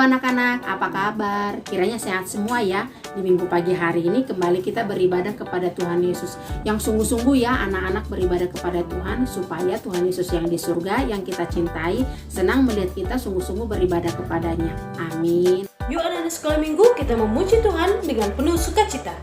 anak-anak, apa kabar? Kiranya sehat semua ya. Di minggu pagi hari ini kembali kita beribadah kepada Tuhan Yesus. Yang sungguh-sungguh ya anak-anak beribadah kepada Tuhan, supaya Tuhan Yesus yang di surga, yang kita cintai, senang melihat kita sungguh-sungguh beribadah kepadanya. Amin. Yuk anak-anak sekolah minggu, kita memuji Tuhan dengan penuh sukacita.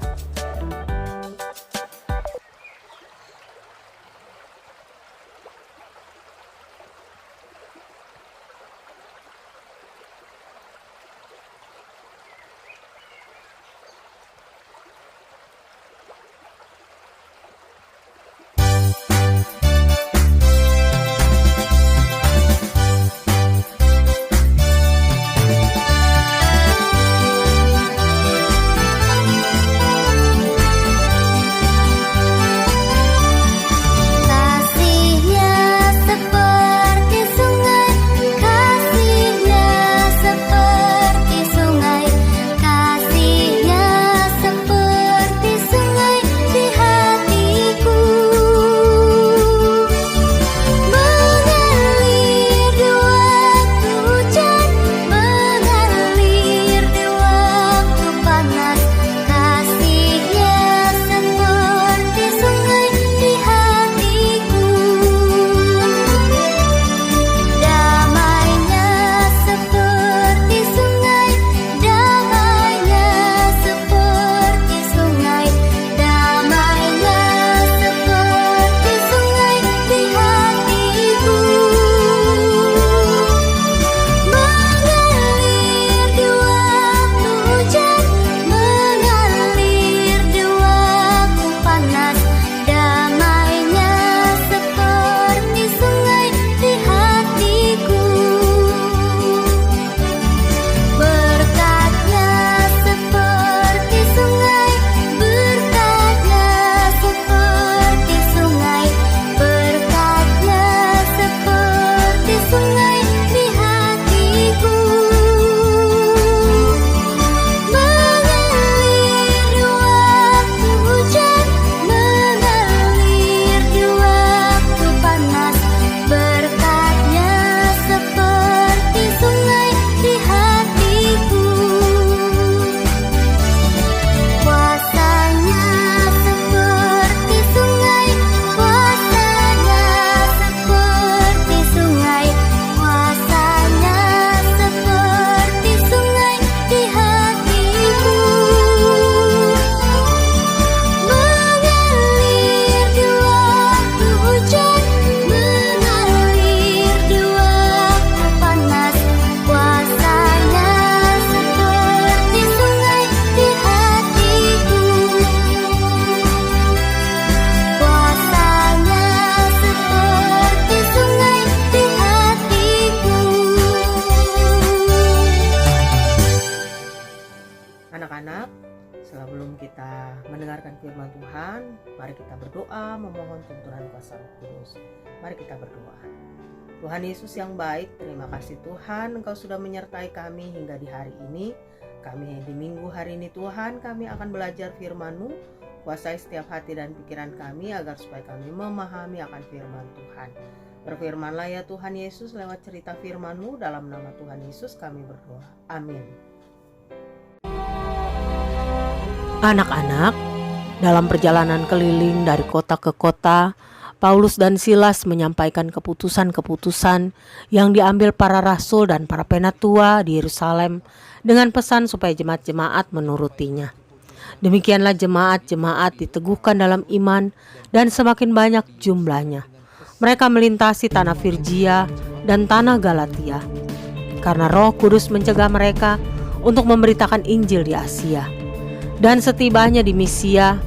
Anak-anak, sebelum kita mendengarkan firman Tuhan, mari kita berdoa memohon tuntunan kuasa Roh Kudus. Mari kita berdoa. Tuhan Yesus yang baik, terima kasih Tuhan, Engkau sudah menyertai kami hingga di hari ini. Kami di minggu hari ini Tuhan, kami akan belajar firman-Mu. Kuasai setiap hati dan pikiran kami agar supaya kami memahami akan firman Tuhan. Berfirmanlah ya Tuhan Yesus lewat cerita firman-Mu, dalam nama Tuhan Yesus kami berdoa. Amin. Anak-anak, dalam perjalanan keliling dari kota ke kota, Paulus dan Silas menyampaikan keputusan-keputusan yang diambil para rasul dan para penatua di Yerusalem dengan pesan supaya jemaat-jemaat menurutinya. Demikianlah jemaat-jemaat diteguhkan dalam iman dan semakin banyak jumlahnya. Mereka melintasi tanah Firgia dan tanah Galatia, karena Roh Kudus mencegah mereka untuk memberitakan Injil di Asia. Dan setibanya di Misia,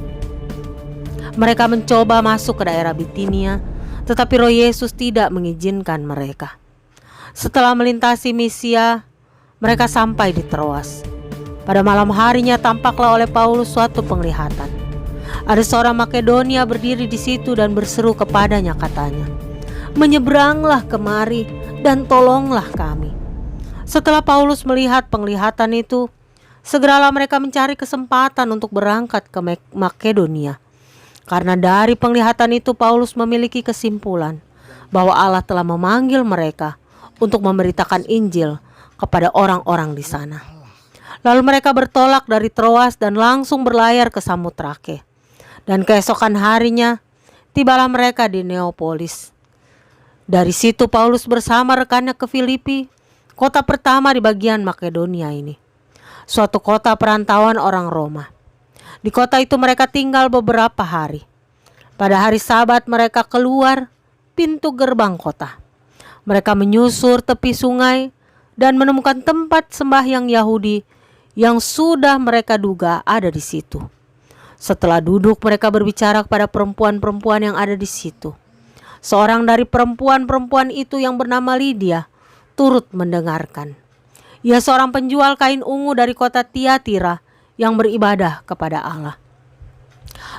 mereka mencoba masuk ke daerah Bitinia, tetapi Roh Yesus tidak mengizinkan mereka. Setelah melintasi Misia, mereka sampai di Troas. Pada malam harinya tampaklah oleh Paulus suatu penglihatan. Ada seorang Makedonia berdiri di situ dan berseru kepadanya, katanya, "Menyeberanglah kemari dan tolonglah kami." Setelah Paulus melihat penglihatan itu, segeralah mereka mencari kesempatan untuk berangkat ke Makedonia. Karena dari penglihatan itu Paulus memiliki kesimpulan bahwa Allah telah memanggil mereka untuk memberitakan Injil kepada orang-orang di sana. Lalu mereka bertolak dari Troas dan langsung berlayar ke Samotrake. Dan keesokan harinya tibalah mereka di Neapolis. Dari situ Paulus bersama rekannya ke Filipi, kota pertama di bagian Makedonia ini, suatu kota perantauan orang Roma. Di kota itu mereka tinggal beberapa hari. Pada hari Sabat mereka keluar pintu gerbang kota. Mereka menyusur tepi sungai dan menemukan tempat sembahyang Yahudi yang sudah mereka duga ada di situ. Setelah duduk, mereka berbicara kepada perempuan-perempuan yang ada di situ. Seorang dari perempuan-perempuan itu yang bernama Lydia turut mendengarkan. Ia seorang penjual kain ungu dari kota Tiatira yang beribadah kepada Allah.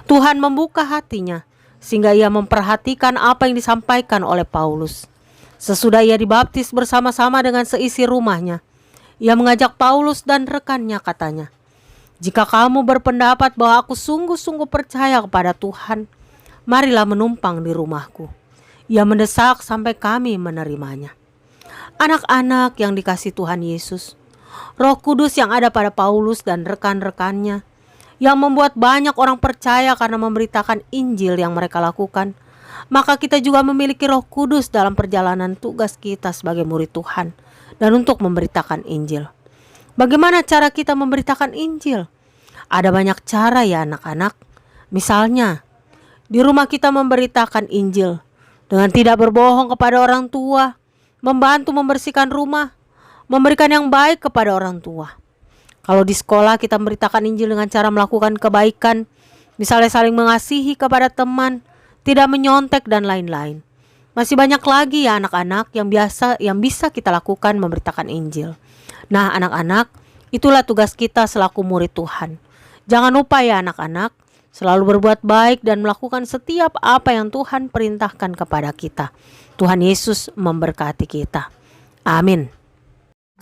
Tuhan membuka hatinya sehingga ia memperhatikan apa yang disampaikan oleh Paulus. Sesudah ia dibaptis bersama-sama dengan seisi rumahnya, ia mengajak Paulus dan rekannya, katanya, "Jika kamu berpendapat bahwa aku sungguh-sungguh percaya kepada Tuhan, marilah menumpang di rumahku." Ia mendesak sampai kami menerimanya. Anak-anak yang dikasihi Tuhan Yesus, Roh Kudus yang ada pada Paulus dan rekan-rekannya, yang membuat banyak orang percaya karena memberitakan Injil yang mereka lakukan, maka kita juga memiliki Roh Kudus dalam perjalanan tugas kita sebagai murid Tuhan dan untuk memberitakan Injil. Bagaimana cara kita memberitakan Injil? Ada banyak cara ya anak-anak. Misalnya, di rumah kita memberitakan Injil dengan tidak berbohong kepada orang tua, membantu membersihkan rumah, memberikan yang baik kepada orang tua. Kalau di sekolah kita memberitakan Injil dengan cara melakukan kebaikan, misalnya saling mengasihi kepada teman, tidak menyontek dan lain-lain. Masih banyak lagi ya anak-anak yang bisa kita lakukan memberitakan Injil. Nah anak-anak, itulah tugas kita selaku murid Tuhan. Jangan lupa ya anak-anak, selalu berbuat baik dan melakukan setiap apa yang Tuhan perintahkan kepada kita. Tuhan Yesus memberkati kita. Amin.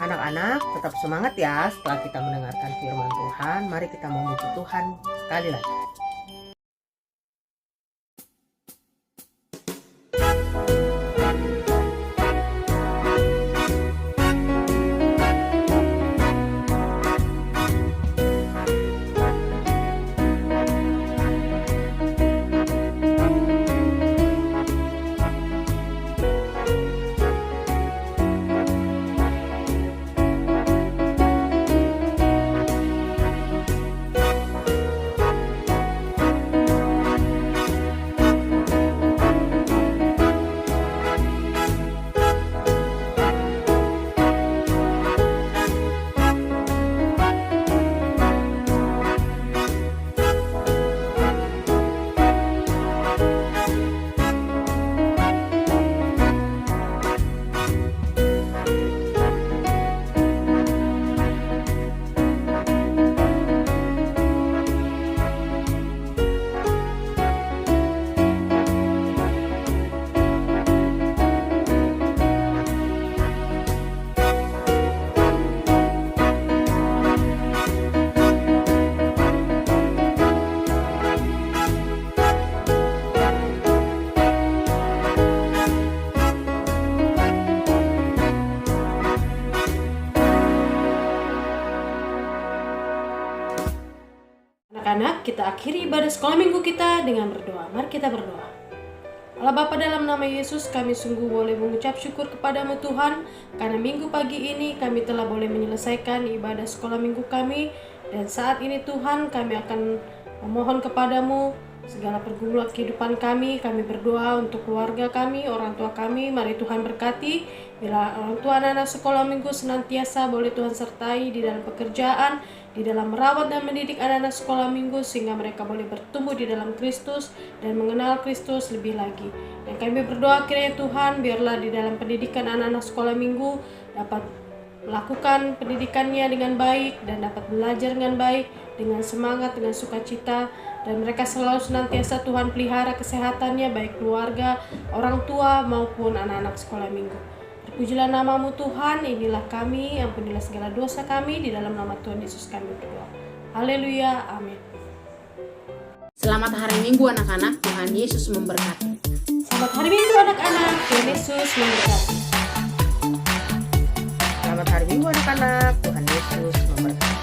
Anak-anak tetap semangat ya setelah kita mendengarkan firman Tuhan. Mari kita memuji Tuhan sekali lagi. Anak-anak, kita akhiri ibadah sekolah minggu kita dengan berdoa. Mari kita berdoa. Allah Bapa, dalam nama Yesus, kami sungguh boleh mengucap syukur kepadamu Tuhan, karena minggu pagi ini kami telah boleh menyelesaikan ibadah sekolah minggu kami. Dan saat ini Tuhan, kami akan memohon kepadamu segala pergumulan kehidupan kami. Kami berdoa untuk keluarga kami, orang tua kami. Mari Tuhan berkati. Bila orang tua anak-anak sekolah minggu senantiasa boleh Tuhan sertai di dalam pekerjaan, di dalam merawat dan mendidik anak-anak sekolah minggu, sehingga mereka boleh bertumbuh di dalam Kristus dan mengenal Kristus lebih lagi. Dan kami berdoa kiranya Tuhan, biarlah di dalam pendidikan anak-anak sekolah minggu dapat melakukan pendidikannya dengan baik dan dapat belajar dengan baik, dengan semangat, dengan sukacita, dan mereka selalu senantiasa Tuhan pelihara kesehatannya, baik keluarga, orang tua maupun anak-anak sekolah minggu. Terpujilah namamu Tuhan, inilah kami, ampunilah segala dosa kami, di dalam nama Tuhan Yesus kami berdoa. Haleluya, amin. Selamat hari Minggu anak-anak, Tuhan Yesus memberkati. Selamat hari Minggu anak-anak, Tuhan Yesus memberkati. Selamat hari Minggu anak-anak. Tuhan Yesus memberkati.